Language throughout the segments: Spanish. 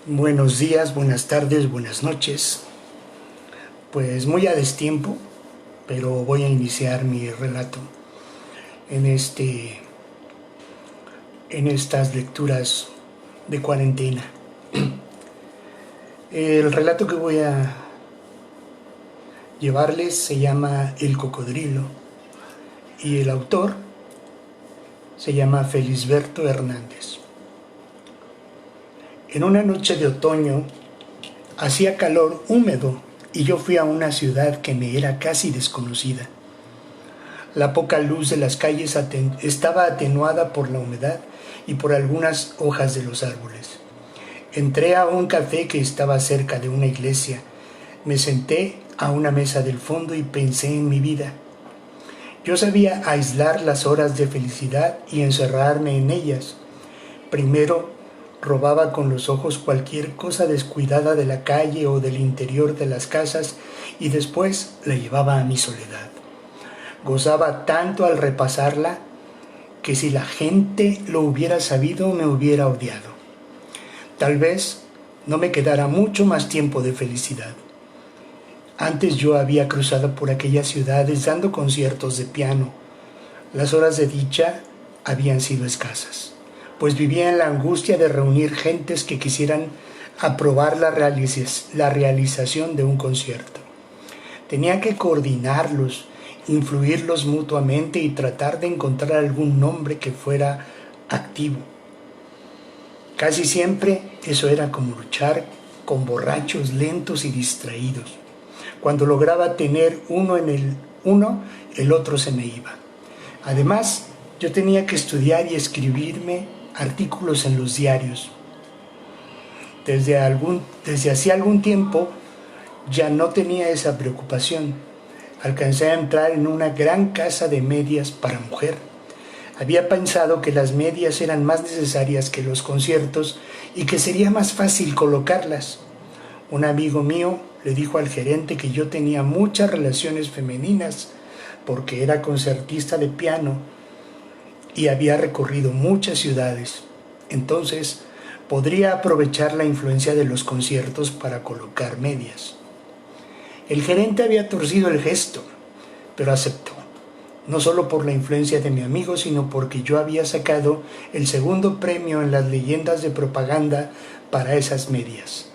Buenos días, buenas tardes, buenas noches. Pues muy a destiempo, pero voy a iniciar mi relato en en estas lecturas de cuarentena. El relato que voy a llevarles se llama El cocodrilo y el autor se llama Felisberto Hernández. En una noche de otoño hacía calor húmedo y yo fui a una ciudad que me era casi desconocida. La poca luz de las calles estaba atenuada por la humedad y por algunas hojas de los árboles. Entré a un café que estaba cerca de una iglesia. Me senté a una mesa del fondo y pensé en mi vida. Yo sabía aislar las horas de felicidad y encerrarme en ellas. Primero robaba con los ojos cualquier cosa descuidada de la calle o del interior de las casas y después la llevaba a mi soledad. Gozaba tanto al repasarla que si la gente lo hubiera sabido me hubiera odiado. Tal vez no me quedara mucho más tiempo de felicidad. Antes yo había cruzado por aquellas ciudades dando conciertos de piano. Las horas de dicha habían sido escasas, pues vivía en la angustia de reunir gentes que quisieran aprobar la realización de un concierto. Tenía que coordinarlos, influirlos mutuamente y tratar de encontrar algún nombre que fuera activo. Casi siempre eso era como luchar con borrachos lentos y distraídos. Cuando lograba tener uno, el otro se me iba. Además, yo tenía que estudiar y escribirme artículos en los diarios. Desde hacía algún tiempo ya no tenía esa preocupación. Alcancé a entrar en una gran casa de medias para mujer. Había pensado que las medias eran más necesarias que los conciertos y que sería más fácil colocarlas. Un amigo mío le dijo al gerente que yo tenía muchas relaciones femeninas porque era concertista de piano y había recorrido muchas ciudades. Entonces, podría aprovechar la influencia de los conciertos para colocar medias. El gerente había torcido el gesto, pero aceptó. No solo por la influencia de mi amigo, sino porque yo había sacado el segundo premio en las leyendas de propaganda para esas medias.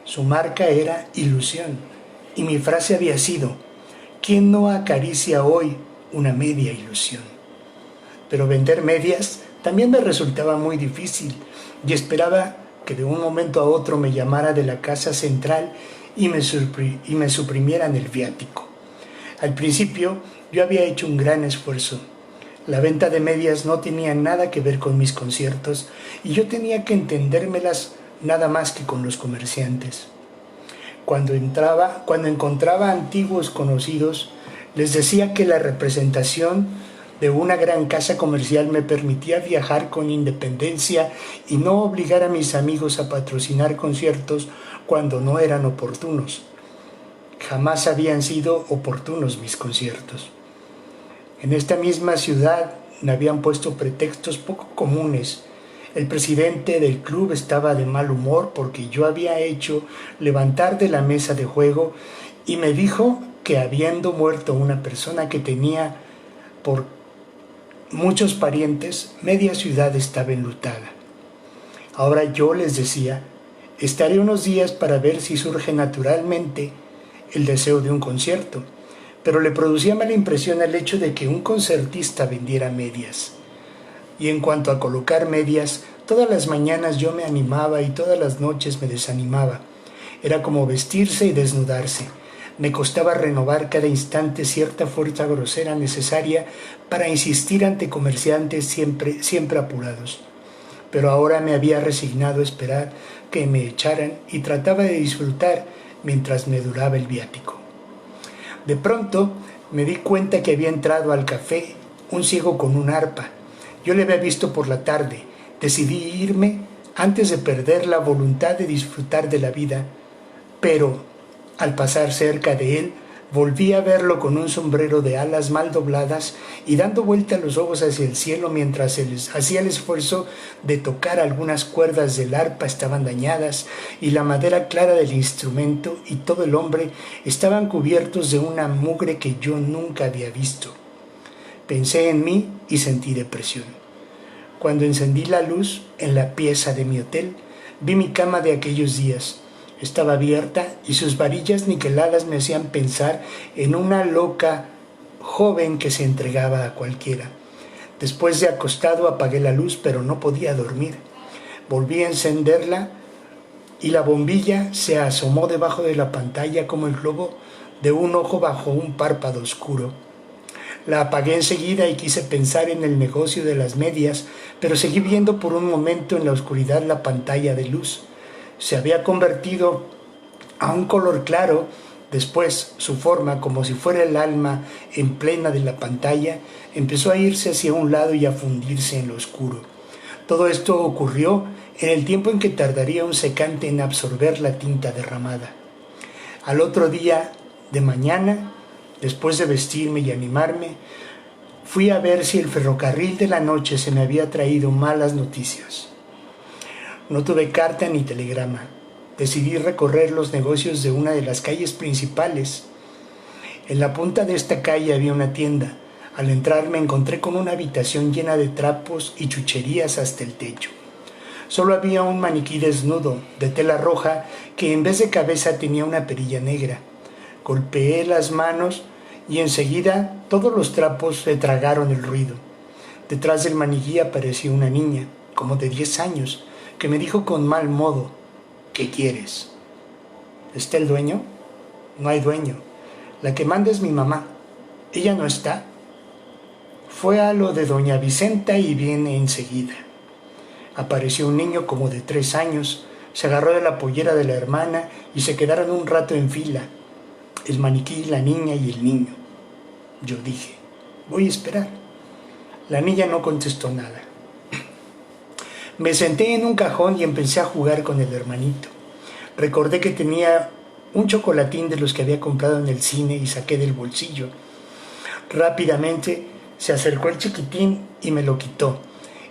Su marca era Ilusión, y mi frase había sido: ¿quién no acaricia hoy una media ilusión? Pero vender medias también me resultaba muy difícil, y esperaba que de un momento a otro me llamara de la casa central y me suprimieran el viático. Al principio yo había hecho un gran esfuerzo. La venta de medias no tenía nada que ver con mis conciertos y yo tenía que entendérmelas nada más que con los comerciantes. Cuando encontraba antiguos conocidos, les decía que la representación de una gran casa comercial me permitía viajar con independencia y no obligar a mis amigos a patrocinar conciertos cuando no eran oportunos. Jamás habían sido oportunos mis conciertos. En esta misma ciudad me habían puesto pretextos poco comunes. El presidente del club estaba de mal humor porque yo había hecho levantar de la mesa de juego y me dijo que habiendo muerto una persona que tenía por muchos parientes, media ciudad estaba enlutada. Ahora yo les decía, estaré unos días para ver si surge naturalmente el deseo de un concierto, pero le producía mala impresión el hecho de que un concertista vendiera medias. Y en cuanto a colocar medias, todas las mañanas yo me animaba y todas las noches me desanimaba. Era como vestirse y desnudarse. Me costaba renovar cada instante cierta fuerza grosera necesaria para insistir ante comerciantes siempre apurados. Pero ahora me había resignado a esperar que me echaran y trataba de disfrutar mientras me duraba el viático. De pronto me di cuenta que había entrado al café un ciego con un arpa. Yo le había visto por la tarde. Decidí irme antes de perder la voluntad de disfrutar de la vida, pero al pasar cerca de él Volví a verlo con un sombrero de alas mal dobladas y dando vuelta los ojos hacia el cielo mientras hacía el esfuerzo de tocar algunas cuerdas del arpa estaban dañadas y la madera clara del instrumento y todo el hombre estaban cubiertos de una mugre que yo nunca había visto. Pensé en mí y sentí depresión. Cuando encendí la luz en la pieza de mi hotel, vi mi cama de aquellos días. Estaba abierta y sus varillas niqueladas me hacían pensar en una loca joven que se entregaba a cualquiera. Después de acostado apagué la luz, pero no podía dormir. Volví a encenderla y la bombilla se asomó debajo de la pantalla como el globo de un ojo bajo un párpado oscuro. La apagué enseguida y quise pensar en el negocio de las medias, pero seguí viendo por un momento en la oscuridad la pantalla de luz. Se había convertido a un color claro, después su forma, como si fuera el alma en plena de la pantalla, empezó a irse hacia un lado y a fundirse en lo oscuro. Todo esto ocurrió en el tiempo en que tardaría un secante en absorber la tinta derramada. Al otro día de mañana, después de vestirme y animarme, fui a ver si el ferrocarril de la noche se me había traído malas noticias. No tuve carta ni telegrama. Decidí recorrer los negocios de una de las calles principales. En la punta de esta calle había una tienda. Al entrar me encontré con una habitación llena de trapos y chucherías hasta el techo. Solo había un maniquí desnudo, de tela roja, que en vez de cabeza tenía una perilla negra. Golpeé las manos y enseguida todos los trapos se tragaron el ruido. Detrás del maniquí apareció una niña, como de 10 años, que me dijo con mal modo: ¿qué quieres? ¿Está el dueño? No hay dueño. La que manda es mi mamá. ¿Ella no está? Fue a lo de doña Vicenta y viene enseguida. Apareció un niño como de 3 años, se agarró de la pollera de la hermana y se quedaron un rato en fila. El maniquí, la niña y el niño. Yo dije: voy a esperar. La niña no contestó nada. Me senté en un cajón y empecé a jugar con el hermanito. Recordé que tenía un chocolatín de los que había comprado en el cine y saqué del bolsillo. Rápidamente se acercó el chiquitín y me lo quitó.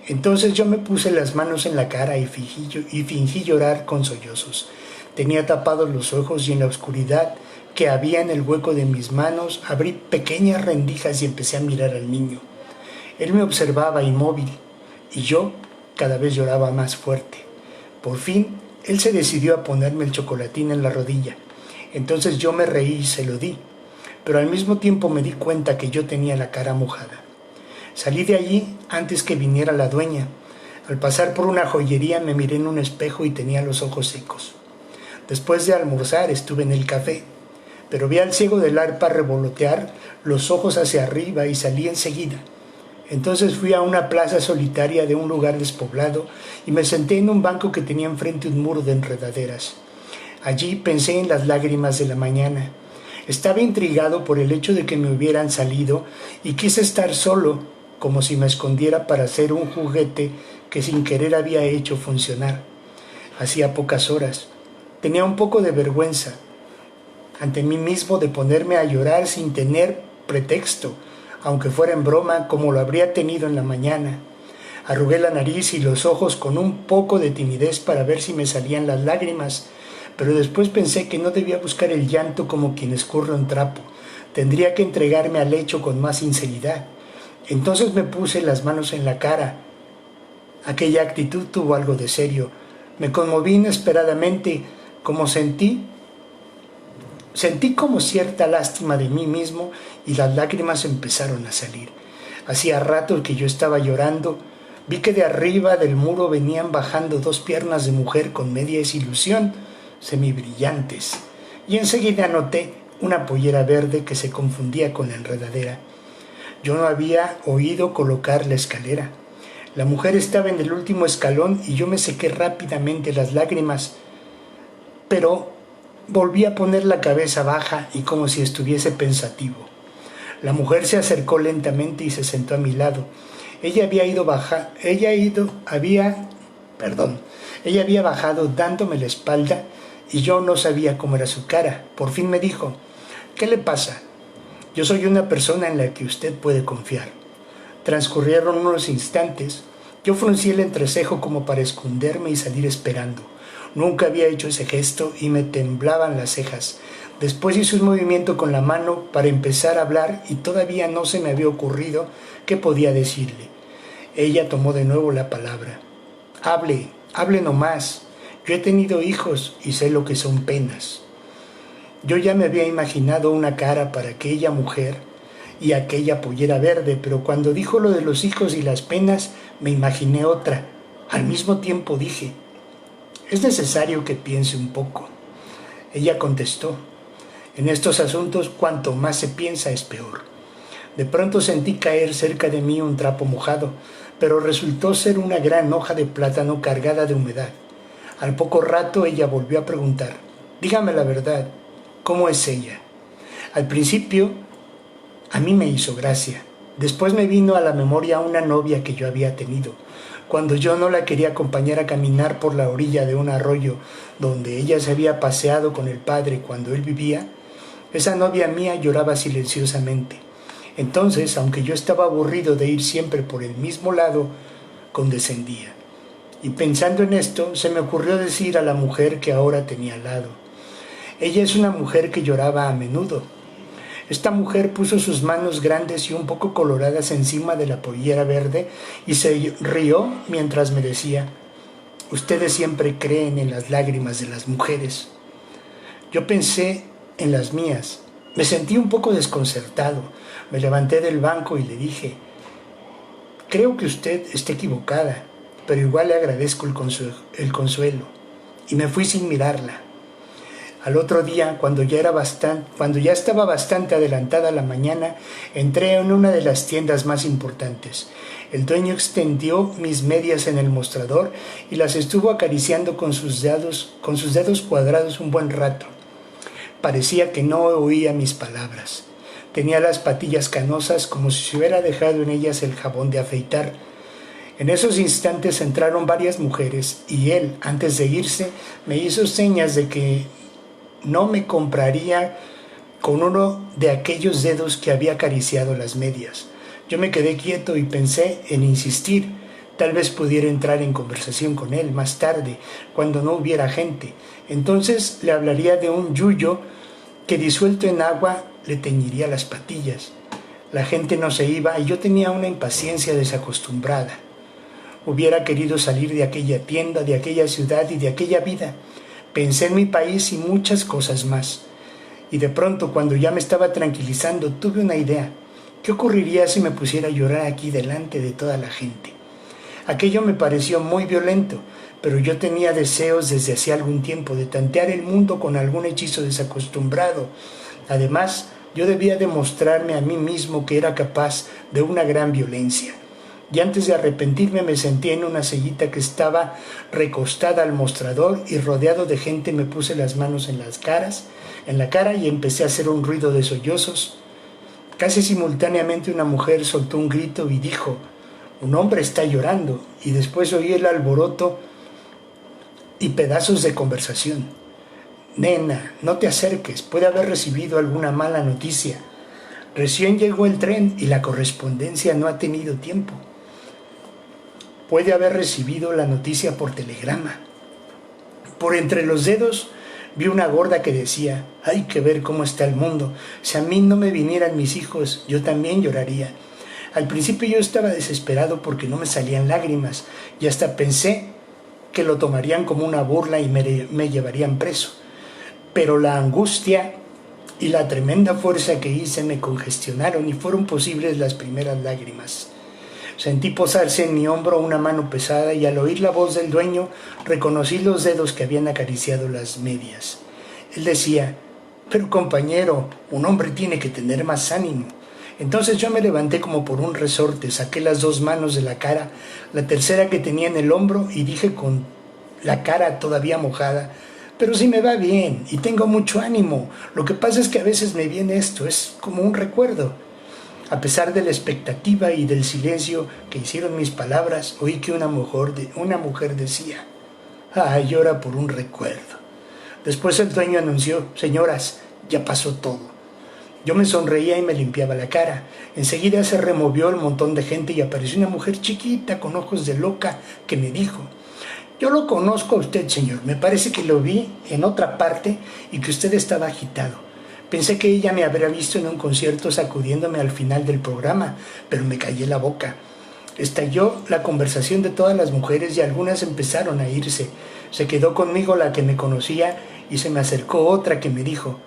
Entonces yo me puse las manos en la cara y fingí llorar con sollozos. Tenía tapados los ojos y en la oscuridad que había en el hueco de mis manos abrí pequeñas rendijas y empecé a mirar al niño. Él me observaba inmóvil y yo cada vez lloraba más fuerte. Por fin, él se decidió a ponerme el chocolatín en la rodilla. Entonces yo me reí y se lo di, pero al mismo tiempo me di cuenta que yo tenía la cara mojada. Salí de allí antes que viniera la dueña. Al pasar por una joyería me miré en un espejo y tenía los ojos secos. Después de almorzar estuve en el café, pero vi al ciego del arpa revolotear los ojos hacia arriba y salí enseguida. Entonces fui a una plaza solitaria de un lugar despoblado y me senté en un banco que tenía enfrente un muro de enredaderas. Allí pensé en las lágrimas de la mañana. Estaba intrigado por el hecho de que me hubieran salido y quise estar solo, como si me escondiera para hacer un juguete que sin querer había hecho funcionar. Hacía pocas horas. Tenía un poco de vergüenza ante mí mismo de ponerme a llorar sin tener pretexto, aunque fuera en broma, como lo habría tenido en la mañana. Arrugué la nariz y los ojos con un poco de timidez para ver si me salían las lágrimas, pero después pensé que no debía buscar el llanto como quien escurre un trapo. Tendría que entregarme al hecho con más sinceridad. Entonces me puse las manos en la cara. Aquella actitud tuvo algo de serio. Me conmoví inesperadamente, como sentí como cierta lástima de mí mismo y las lágrimas empezaron a salir. Hacía rato que yo estaba llorando. Vi que de arriba del muro venían bajando 2 piernas de mujer con media desilusión, semibrillantes, y enseguida noté una pollera verde que se confundía con la enredadera. Yo no había oído colocar la escalera. La mujer estaba en el último escalón y yo me sequé rápidamente las lágrimas, pero volví a poner la cabeza baja y como si estuviese pensativo. La mujer se acercó lentamente y se sentó a mi lado. Ella había bajado dándome la espalda y yo no sabía cómo era su cara. Por fin me dijo: ¿Qué le pasa? Yo soy una persona en la que usted puede confiar. Transcurrieron unos instantes. Yo fruncí el entrecejo como para esconderme y salir esperando. Nunca había hecho ese gesto y me temblaban las cejas. Después hice un movimiento con la mano para empezar a hablar y todavía no se me había ocurrido qué podía decirle. Ella tomó de nuevo la palabra. Hable nomás. Yo he tenido hijos y sé lo que son penas. Yo ya me había imaginado una cara para aquella mujer y aquella pollera verde, pero cuando dijo lo de los hijos y las penas, me imaginé otra. Al mismo tiempo dije, es necesario que piense un poco. Ella contestó, en estos asuntos cuanto más se piensa es peor. De pronto sentí caer cerca de mí un trapo mojado, pero resultó ser una gran hoja de plátano cargada de humedad. Al poco rato ella volvió a preguntar, dígame la verdad, ¿cómo es ella? Al principio a mí me hizo gracia. Después me vino a la memoria una novia que yo había tenido. Cuando yo no la quería acompañar a caminar por la orilla de un arroyo donde ella se había paseado con el padre cuando él vivía, esa novia mía lloraba silenciosamente. Entonces, aunque yo estaba aburrido de ir siempre por el mismo lado, condescendía. Y pensando en esto, se me ocurrió decir a la mujer que ahora tenía al lado. Ella es una mujer que lloraba a menudo. Esta mujer puso sus manos grandes y un poco coloradas encima de la pollera verde y se rió mientras me decía, ustedes siempre creen en las lágrimas de las mujeres. Yo pensé en las mías. Me sentí un poco desconcertado. Me levanté del banco y le dije, creo que usted está equivocada, pero igual le agradezco el consuelo. Y me fui sin mirarla. Al otro día, cuando ya estaba bastante adelantada la mañana, entré en una de las tiendas más importantes. El dueño extendió mis medias en el mostrador y las estuvo acariciando con sus dedos cuadrados un buen rato. Parecía que no oía mis palabras. Tenía las patillas canosas como si se hubiera dejado en ellas el jabón de afeitar. En esos instantes entraron varias mujeres y él, antes de irse, me hizo señas de que no me compraría con uno de aquellos dedos que había acariciado las medias. Yo me quedé quieto y pensé en insistir. Tal vez pudiera entrar en conversación con él más tarde, cuando no hubiera gente. Entonces le hablaría de un yuyo que disuelto en agua le teñiría las patillas. La gente no se iba y yo tenía una impaciencia desacostumbrada. Hubiera querido salir de aquella tienda, de aquella ciudad y de aquella vida. Pensé en mi país y muchas cosas más. Y de pronto, cuando ya me estaba tranquilizando, tuve una idea. ¿Qué ocurriría si me pusiera a llorar aquí delante de toda la gente? Aquello me pareció muy violento, pero yo tenía deseos desde hacía algún tiempo de tantear el mundo con algún hechizo desacostumbrado. Además, yo debía demostrarme a mí mismo que era capaz de una gran violencia. Y antes de arrepentirme me senté en una sillita que estaba recostada al mostrador y rodeado de gente me puse las manos en la cara y empecé a hacer un ruido de sollozos. Casi simultáneamente una mujer soltó un grito y dijo, un hombre está llorando, y después oí el alboroto y pedazos de conversación. Nena, no te acerques, puede haber recibido alguna mala noticia. Recién llegó el tren y la correspondencia no ha tenido tiempo. Puede haber recibido la noticia por telegrama. Por entre los dedos vi una gorda que decía, hay que ver cómo está el mundo. Si a mí no me vinieran mis hijos, yo también lloraría. Al principio yo estaba desesperado porque no me salían lágrimas y hasta pensé que lo tomarían como una burla y me llevarían preso. Pero la angustia y la tremenda fuerza que hice me congestionaron y fueron posibles las primeras lágrimas. Sentí posarse en mi hombro una mano pesada y al oír la voz del dueño reconocí los dedos que habían acariciado las medias. Él decía, pero compañero, un hombre tiene que tener más ánimo. Entonces yo me levanté como por un resorte, saqué las dos manos de la cara, la tercera que tenía en el hombro y dije con la cara todavía mojada, pero si me va bien y tengo mucho ánimo, lo que pasa es que a veces me viene esto, es como un recuerdo. A pesar de la expectativa y del silencio que hicieron mis palabras, oí que una mujer decía, llora por un recuerdo. Después el dueño anunció, señoras, ya pasó todo. Yo me sonreía y me limpiaba la cara. Enseguida se removió el montón de gente y apareció una mujer chiquita con ojos de loca que me dijo: yo lo conozco a usted, señor. Me parece que lo vi en otra parte y que usted estaba agitado. Pensé que ella me habría visto en un concierto sacudiéndome al final del programa, pero me callé la boca. Estalló la conversación de todas las mujeres y algunas empezaron a irse. Se quedó conmigo la que me conocía y se me acercó otra que me dijo: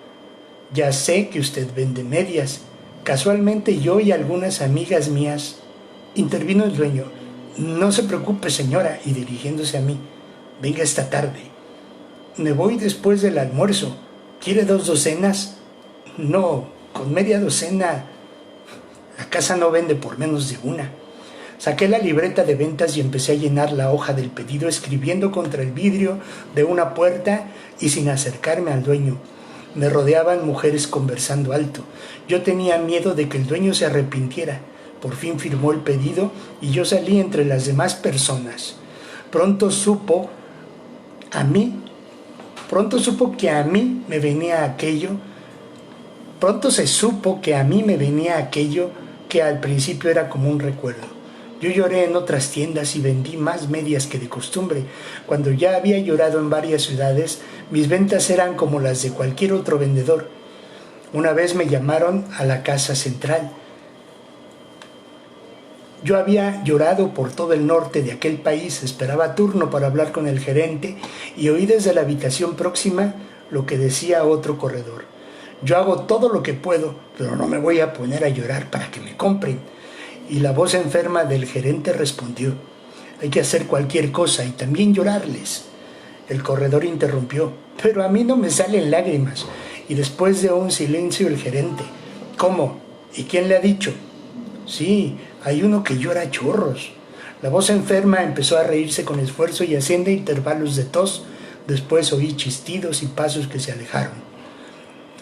ya sé que usted vende medias. Casualmente yo y algunas amigas mías. Intervino el dueño: no se preocupe, señora, y dirigiéndose a mí: venga esta tarde. Me voy después del almuerzo. ¿Quiere 2 docenas? No, con media docena. La casa no vende por menos de una. Saqué la libreta de ventas y empecé a llenar la hoja del pedido escribiendo contra el vidrio de una puerta y sin acercarme al dueño. Me rodeaban mujeres conversando alto. Yo tenía miedo de que el dueño se arrepintiera. Por fin firmó el pedido y yo salí entre las demás personas. Pronto supo que a mí me venía aquello. Pronto se supo que a mí me venía aquello que al principio era como un recuerdo. Yo lloré en otras tiendas y vendí más medias que de costumbre. Cuando ya había llorado en varias ciudades, mis ventas eran como las de cualquier otro vendedor. Una vez me llamaron a la casa central. Yo había llorado por todo el norte de aquel país, esperaba turno para hablar con el gerente y oí desde la habitación próxima lo que decía otro corredor: yo hago todo lo que puedo, pero no me voy a poner a llorar para que me compren. Y la voz enferma del gerente respondió: hay que hacer cualquier cosa y también llorarles. El corredor interrumpió: pero a mí no me salen lágrimas. Y después de un silencio el gerente: ¿cómo? ¿Y quién le ha dicho? Sí, hay uno que llora a chorros. La voz enferma empezó a reírse con esfuerzo y haciendo intervalos de tos. Después oí chistidos y pasos que se alejaron.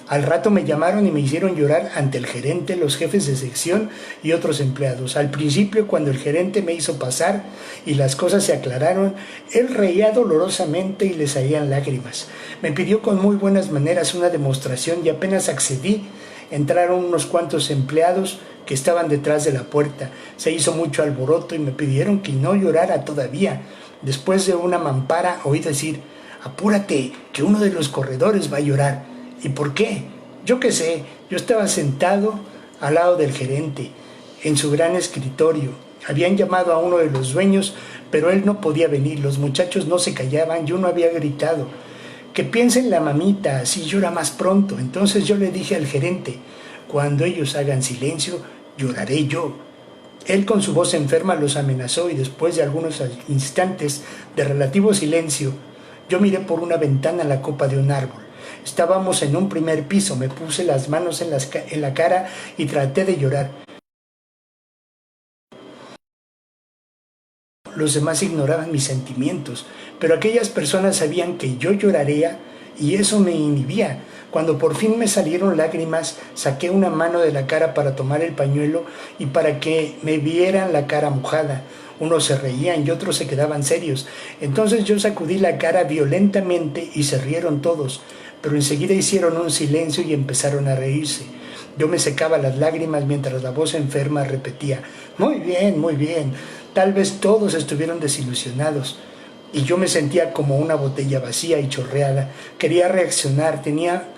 Al rato me llamaron y me hicieron llorar ante el gerente, los jefes de sección y otros empleados. Al principio, cuando el gerente me hizo pasar y las cosas se aclararon, él reía dolorosamente y le salían lágrimas. Me pidió con muy buenas maneras una demostración y apenas accedí, entraron unos cuantos empleados que estaban detrás de la puerta. Se hizo mucho alboroto y me pidieron que no llorara todavía. Después de una mampara oí decir: apúrate, que uno de los corredores va a llorar. ¿Y por qué? Yo qué sé. Yo estaba sentado al lado del gerente, en su gran escritorio. Habían llamado a uno de los dueños, pero él no podía venir. Los muchachos no se callaban. Yo no había gritado: que piensen la mamita, así llora más pronto. Entonces yo le dije al gerente: cuando ellos hagan silencio, lloraré yo. Él con su voz enferma los amenazó y después de algunos instantes de relativo silencio, yo miré por una ventana la copa de un árbol. Estábamos en un primer piso, me puse las manos en la cara y traté de llorar. Los demás ignoraban mis sentimientos, pero aquellas personas sabían que yo lloraría y eso me inhibía. Cuando por fin me salieron lágrimas, saqué una mano de la cara para tomar el pañuelo y para que me vieran la cara mojada. Unos se reían y otros se quedaban serios. Entonces yo sacudí la cara violentamente y se rieron todos, pero enseguida hicieron un silencio y empezaron a reírse. Yo me secaba las lágrimas mientras la voz enferma repetía: muy bien, muy bien. Tal vez todos estuvieron desilusionados y yo me sentía como una botella vacía y chorreada. Quería reaccionar, tenía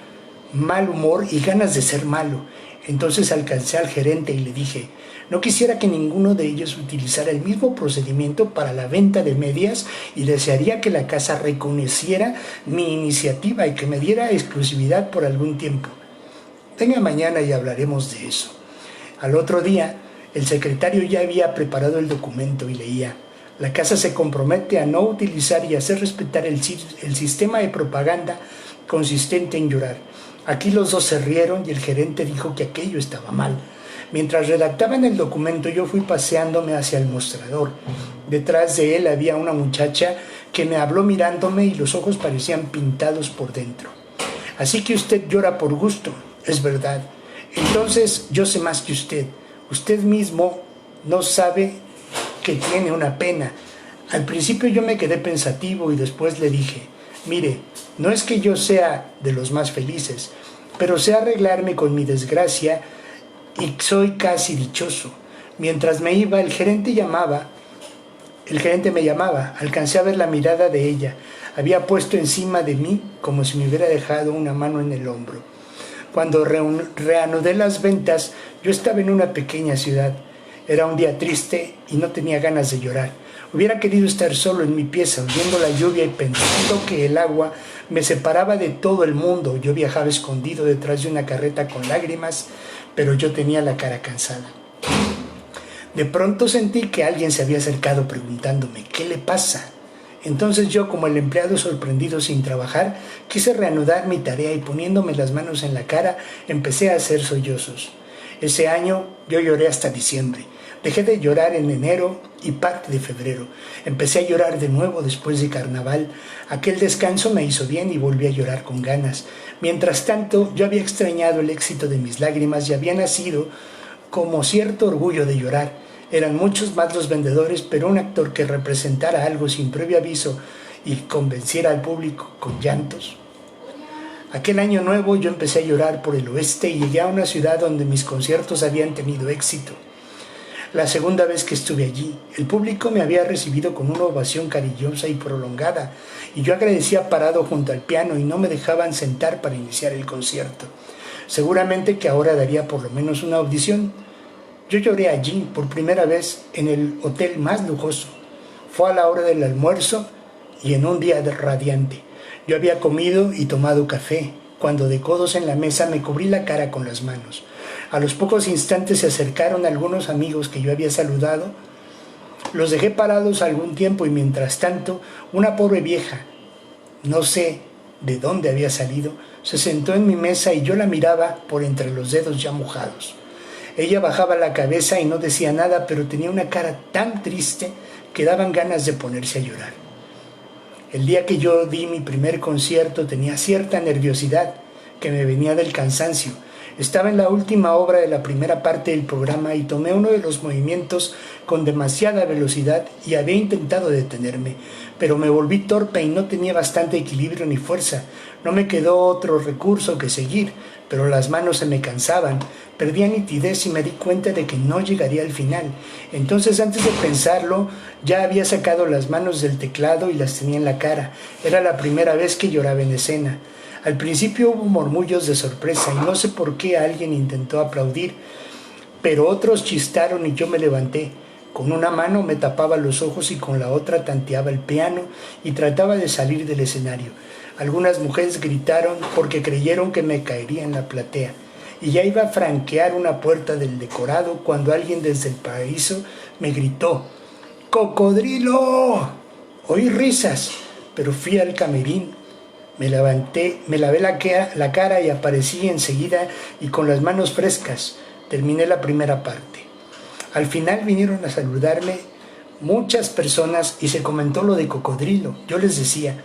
mal humor y ganas de ser malo. Entonces alcancé al gerente y le dije: no quisiera que ninguno de ellos utilizara el mismo procedimiento para la venta de medias y desearía que la casa reconociera mi iniciativa y que me diera exclusividad por algún tiempo. Venga mañana y hablaremos de eso. Al otro día, el secretario ya había preparado el documento y leía: la casa se compromete a no utilizar y hacer respetar el sistema de propaganda consistente en llorar. Aquí los dos se rieron y el gerente dijo que aquello estaba mal. Mientras redactaban el documento, yo fui paseándome hacia el mostrador. Detrás de él había una muchacha que me habló mirándome y los ojos parecían pintados por dentro. Así que usted llora por gusto, es verdad. Entonces yo sé más que usted. Usted mismo no sabe que tiene una pena. Al principio yo me quedé pensativo y después le dije: mire, no es que yo sea de los más felices, pero sé arreglarme con mi desgracia y soy casi dichoso. Mientras me iba, el gerente me llamaba, alcancé a ver la mirada de ella. Había puesto encima de mí como si me hubiera dejado una mano en el hombro. Cuando reanudé las ventas, yo estaba en una pequeña ciudad. Era un día triste y no tenía ganas de llorar. Hubiera querido estar solo en mi pieza, oyendo la lluvia y pensando que el agua me separaba de todo el mundo. Yo viajaba escondido detrás de una carreta con lágrimas, pero yo tenía la cara cansada. De pronto sentí que alguien se había acercado preguntándome, ¿qué le pasa? Entonces yo, como el empleado sorprendido sin trabajar, quise reanudar mi tarea y poniéndome las manos en la cara, empecé a hacer sollozos. Ese año yo lloré hasta diciembre. Dejé de llorar en enero y parte de febrero. Empecé a llorar de nuevo después de carnaval. Aquel descanso me hizo bien y volví a llorar con ganas. Mientras tanto, yo había extrañado el éxito de mis lágrimas y había nacido como cierto orgullo de llorar. Eran muchos más los vendedores, pero un actor que representara algo sin previo aviso y convenciera al público con llantos. Aquel año nuevo yo empecé a llorar por el oeste y llegué a una ciudad donde mis conciertos habían tenido éxito. La segunda vez que estuve allí, el público me había recibido con una ovación cariñosa y prolongada, y yo agradecía parado junto al piano y no me dejaban sentar para iniciar el concierto. Seguramente que ahora daría por lo menos una audición. Yo lloré allí por primera vez en el hotel más lujoso. Fue a la hora del almuerzo y en un día radiante. Yo había comido y tomado café, cuando de codos en la mesa me cubrí la cara con las manos. A los pocos instantes se acercaron algunos amigos que yo había saludado. Los dejé parados algún tiempo y mientras tanto, una pobre vieja, no sé de dónde había salido, se sentó en mi mesa y yo la miraba por entre los dedos ya mojados. Ella bajaba la cabeza y no decía nada, pero tenía una cara tan triste que daban ganas de ponerse a llorar. El día que yo di mi primer concierto tenía cierta nerviosidad que me venía del cansancio. Estaba en la última obra de la primera parte del programa y tomé uno de los movimientos con demasiada velocidad y había intentado detenerme, pero me volví torpe y no tenía bastante equilibrio ni fuerza. No me quedó otro recurso que seguir, pero las manos se me cansaban, perdía nitidez y me di cuenta de que no llegaría al final. Entonces, antes de pensarlo, ya había sacado las manos del teclado y las tenía en la cara. Era la primera vez que lloraba en escena. Al principio hubo murmullos de sorpresa y no sé por qué alguien intentó aplaudir, pero otros chistaron y yo me levanté. Con una mano me tapaba los ojos y con la otra tanteaba el piano y trataba de salir del escenario. Algunas mujeres gritaron porque creyeron que me caería en la platea y ya iba a franquear una puerta del decorado cuando alguien desde el paraíso me gritó: ¡Cocodrilo! Oí risas, pero fui al camerín. Me levanté, me lavé la cara y aparecí enseguida y con las manos frescas. Terminé la primera parte. Al final vinieron a saludarme muchas personas y se comentó lo de Cocodrilo. Yo les decía,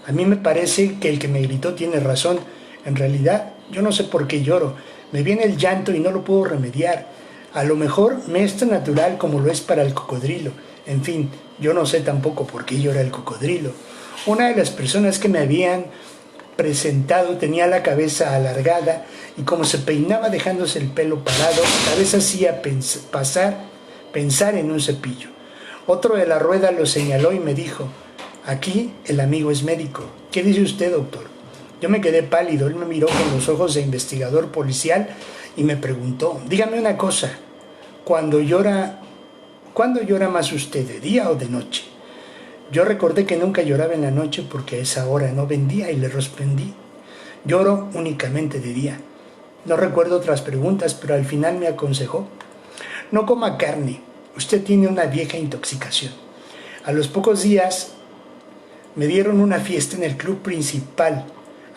a mí me parece que el que me gritó tiene razón. En realidad, yo no sé por qué lloro. Me viene el llanto y no lo puedo remediar. A lo mejor me es tan natural como lo es para el cocodrilo. En fin, yo no sé tampoco por qué llora el cocodrilo. Una de las personas que me habían presentado tenía la cabeza alargada y como se peinaba dejándose el pelo parado, la cabeza hacía pensar en un cepillo. Otro de la rueda lo señaló y me dijo: aquí el amigo es médico. ¿Qué dice usted, doctor? Yo me quedé pálido. Él me miró con los ojos de investigador policial y me preguntó: dígame una cosa, ¿cuándo llora más usted, de día o de noche? Yo recordé que nunca lloraba en la noche porque a esa hora no vendía y le respondí: lloro únicamente de día. No recuerdo otras preguntas, pero al final me aconsejó: no coma carne, usted tiene una vieja intoxicación. A los pocos días me dieron una fiesta en el club principal.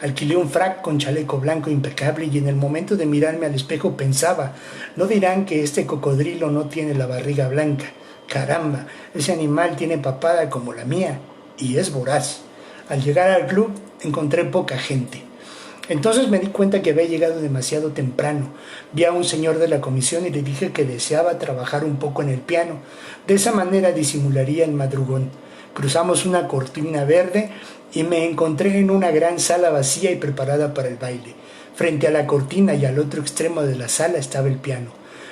Alquilé un frac con chaleco blanco impecable y en el momento de mirarme al espejo pensaba: no dirán que este cocodrilo no tiene la barriga blanca. Caramba, ese animal tiene papada como la mía y es voraz. Al llegar al club encontré poca gente. Entonces me di cuenta que había llegado demasiado temprano. Vi a un señor de la comisión y le dije que deseaba trabajar un poco en el piano. De esa manera disimularía el madrugón. Cruzamos una cortina verde y me encontré en una gran sala vacía y preparada para el baile. Frente a la cortina y al otro extremo de la sala estaba el piano.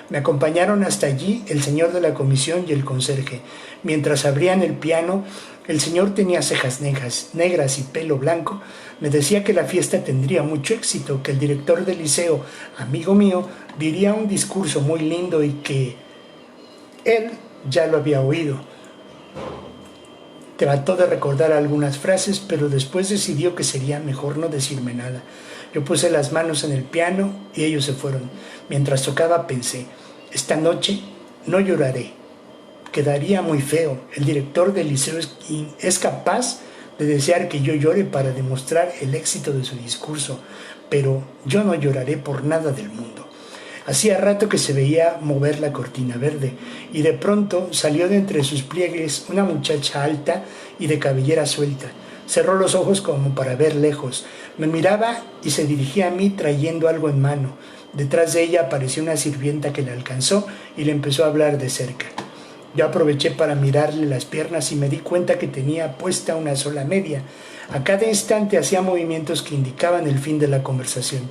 Me acompañaron hasta allí el señor de la comisión y el conserje. Mientras abrían el piano, el señor tenía cejas negras y pelo blanco. Me decía que la fiesta tendría mucho éxito, que el director del liceo, amigo mío, diría un discurso muy lindo y que él ya lo había oído. Trató de recordar algunas frases, pero después decidió que sería mejor no decirme nada. Yo puse las manos en el piano y ellos se fueron. Mientras tocaba pensé, esta noche no lloraré. Quedaría muy feo. El director del liceo es capaz de desear que yo llore para demostrar el éxito de su discurso, pero yo no lloraré por nada del mundo. Hacía rato que se veía mover la cortina verde y de pronto salió de entre sus pliegues una muchacha alta y de cabellera suelta. Cerró los ojos como para ver lejos. Me miraba y se dirigía a mí trayendo algo en mano. Detrás de ella apareció una sirvienta que la alcanzó y le empezó a hablar de cerca. Yo aproveché para mirarle las piernas y me di cuenta que tenía puesta una sola media. A cada instante hacía movimientos que indicaban el fin de la conversación,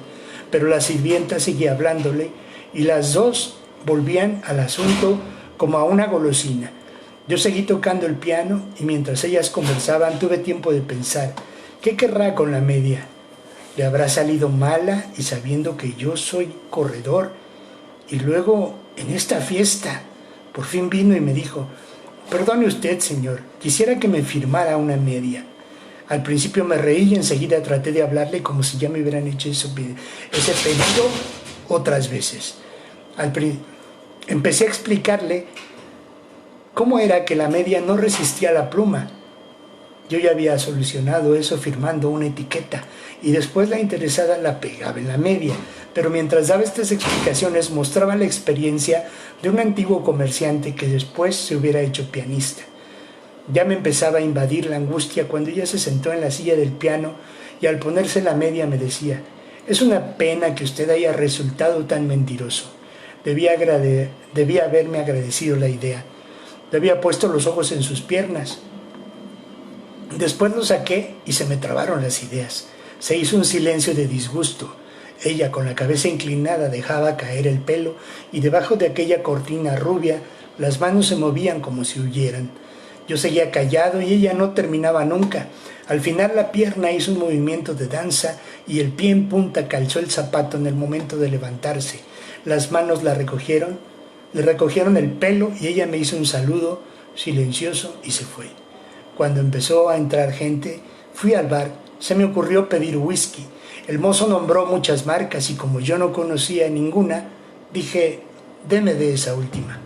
pero la sirvienta seguía hablándole y las dos volvían al asunto como a una golosina. Yo seguí tocando el piano y mientras ellas conversaban tuve tiempo de pensar, ¿qué querrá con la media? ¿Le habrá salido mala y sabiendo que yo soy corredor? Y luego, en esta fiesta, por fin vino y me dijo, perdone usted, señor, quisiera que me firmara una media. Al principio me reí y enseguida traté de hablarle como si ya me hubieran hecho ese pedido otras veces. Empecé a explicarle cómo era que la media no resistía a la pluma. Yo ya había solucionado eso firmando una etiqueta y después la interesada la pegaba en la media, pero mientras daba estas explicaciones mostraba la experiencia de un antiguo comerciante que después se hubiera hecho pianista. Ya me empezaba a invadir la angustia cuando ella se sentó en la silla del piano y al ponerse la media me decía, es una pena que usted haya resultado tan mentiroso. Debía haberme agradecido la idea. Le había puesto los ojos en sus piernas. Después lo saqué y se me trabaron las ideas. Se hizo un silencio de disgusto. Ella, con la cabeza inclinada, dejaba caer el pelo y debajo de aquella cortina rubia las manos se movían como si huyeran. Yo seguía callado y ella no terminaba nunca. Al final la pierna hizo un movimiento de danza y el pie en punta calzó el zapato en el momento de levantarse. Las manos le recogieron el pelo y ella me hizo un saludo silencioso y se fue. Cuando empezó a entrar gente, fui al bar. Se me ocurrió pedir whisky. El mozo nombró muchas marcas y como yo no conocía ninguna, dije, deme de esa última.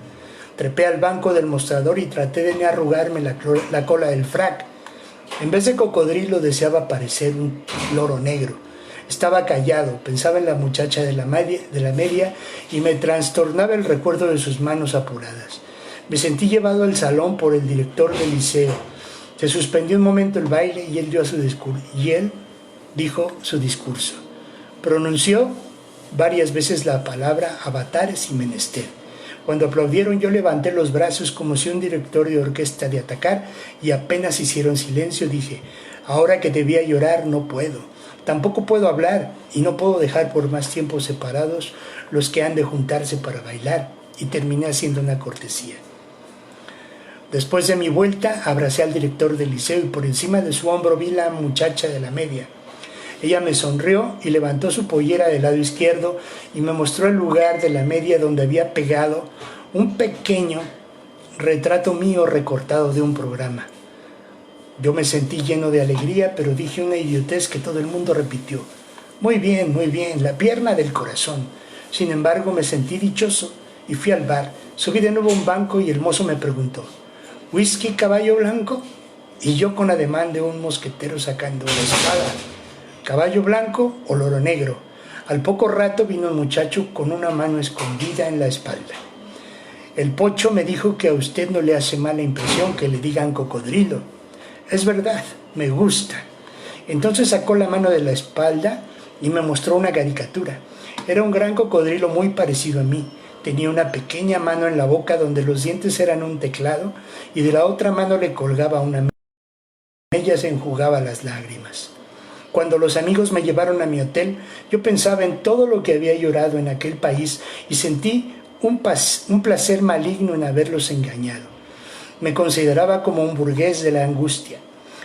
Trepé al banco del mostrador y traté de arrugarme la cola del frac. En vez de cocodrilo deseaba parecer un loro negro. Estaba callado, pensaba en la muchacha de la media y me trastornaba el recuerdo de sus manos apuradas. Me sentí llevado al salón por el director del liceo. Se suspendió un momento el baile y él dijo su discurso. Pronunció varias veces la palabra avatares y menester. Cuando aplaudieron yo levanté los brazos como si un director de orquesta de atacar y apenas hicieron silencio dije, ahora que debía llorar no puedo, tampoco puedo hablar y no puedo dejar por más tiempo separados los que han de juntarse para bailar y terminé haciendo una cortesía. Después de mi vuelta abracé al director del liceo y por encima de su hombro vi la muchacha de la media. Ella me sonrió y levantó su pollera del lado izquierdo y me mostró el lugar de la media donde había pegado un pequeño retrato mío recortado de un programa. Yo me sentí lleno de alegría, pero dije una idiotez que todo el mundo repitió. Muy bien, la pierna del corazón. Sin embargo, me sentí dichoso y fui al bar. Subí de nuevo a un banco y el mozo me preguntó, ¿whisky caballo blanco? Y yo con ademán de un mosquetero sacando la espada. ¿Caballo blanco o loro negro? Al poco rato vino un muchacho con una mano escondida en la espalda. El pocho me dijo que a usted no le hace mala impresión que le digan cocodrilo. Es verdad, me gusta. Entonces sacó la mano de la espalda y me mostró una caricatura. Era un gran cocodrilo muy parecido a mí. Tenía una pequeña mano en la boca donde los dientes eran un teclado y de la otra mano le colgaba una media. En ella se enjugaba las lágrimas. Cuando los amigos me llevaron a mi hotel, yo pensaba en todo lo que había llorado en aquel país y sentí un placer maligno en haberlos engañado. Me consideraba como un burgués de la angustia,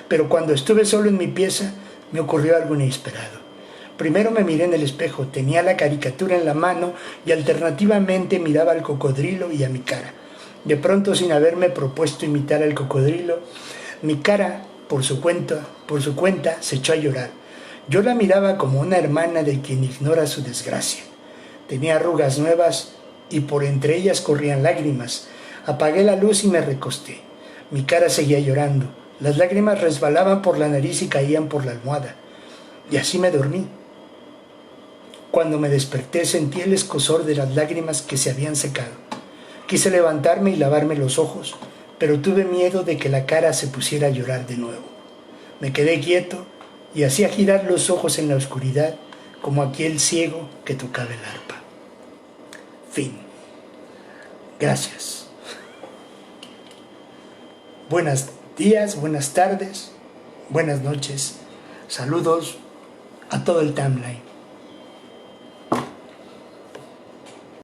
pero cuando estuve solo en mi pieza, me ocurrió algo inesperado. Primero me miré en el espejo, tenía la caricatura en la mano y alternativamente miraba al cocodrilo y a mi cara. De pronto, sin haberme propuesto imitar al cocodrilo, mi cara, por su cuenta, se echó a llorar. Yo la miraba como una hermana de quien ignora su desgracia. Tenía arrugas nuevas y por entre ellas corrían lágrimas. Apagué la luz y me recosté. Mi cara seguía llorando. Las lágrimas resbalaban por la nariz y caían por la almohada. Y así me dormí. Cuando me desperté sentí el escozor de las lágrimas que se habían secado. Quise levantarme y lavarme los ojos, pero tuve miedo de que la cara se pusiera a llorar de nuevo. Me quedé quieto y hacía girar los ojos en la oscuridad como aquel ciego que tocaba el arpa. Fin. Gracias. Buenos días, buenas tardes, buenas noches. Saludos a todo el timeline.